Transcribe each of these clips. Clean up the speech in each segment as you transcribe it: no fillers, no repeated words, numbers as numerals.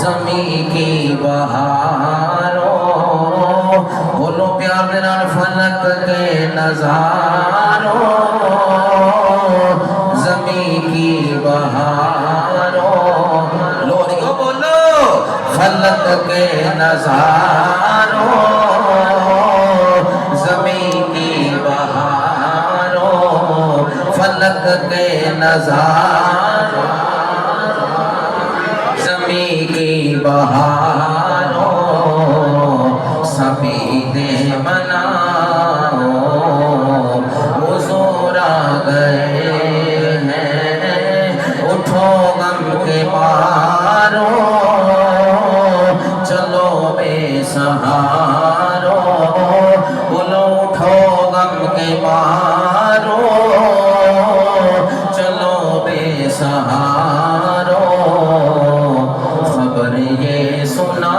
زمین کی بہاروں بولو پیار دینا فلک کے نظاروں زمین کی بہاروں لوریو بولو فلک کے نظاروں زمین کی بہاروں فلک کے نظاروں زمین کی بہاروں سبید مناؤ حضور آ گئے ہیں اٹھو غم کے مارو چلو بے سہارو بولو اٹھو غم کے مارو چلو بے سہارو خبر یہ سناؤ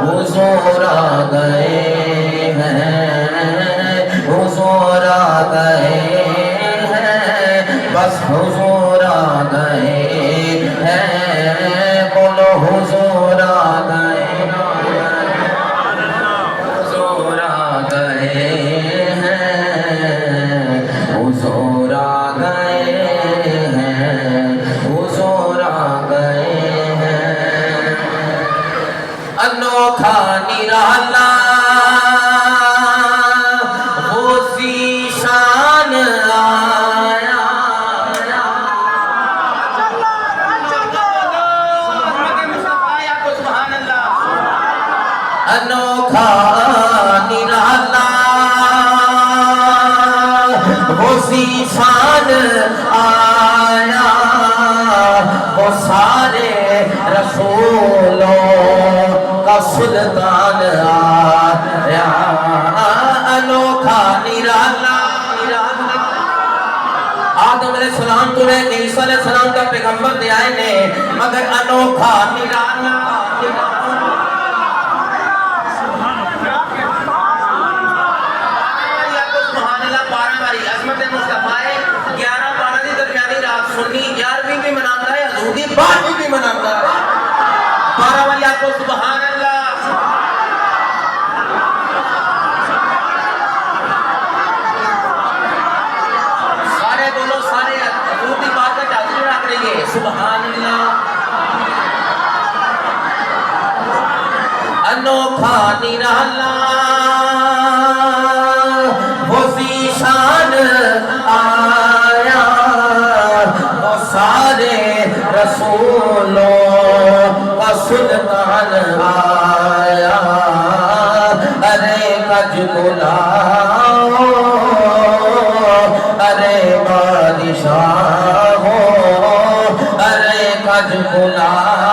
حضور آ گئے ہیں حضور آ گئے ہیں بس حضور آ گئے ہیں بولو حضور آ گئے حضور آ گئے ہیں حضور آ گئے ہیں حضور آ گئے ہیں انوکھا نرالا وہ ذیشان آیا انوکھا نرالا وہ ذیشان آیا وہ سارے رسولوں کا سلطان آیا انوکھا نرالا آدم علیہ السلام تو نے عیسیٰ علیہ السلام کا پیغمبر دے آئے نے مگر انوکھا نرالا گیارہویں بھی مناتا ہے حضوری 12ویں بھی مناتا ہے 12 والی آپ کو سبحان اللہ سارے بولو سارے حضوری بات کا چاہتے رکھ رہی ہے سبحان اللہ انوکھا نرالا وہ ذیشان آیا سارے رسولوں کا سلطان آیا ارے کج بلاؤ ارے بادشاہ ہو ارے کج بلاؤ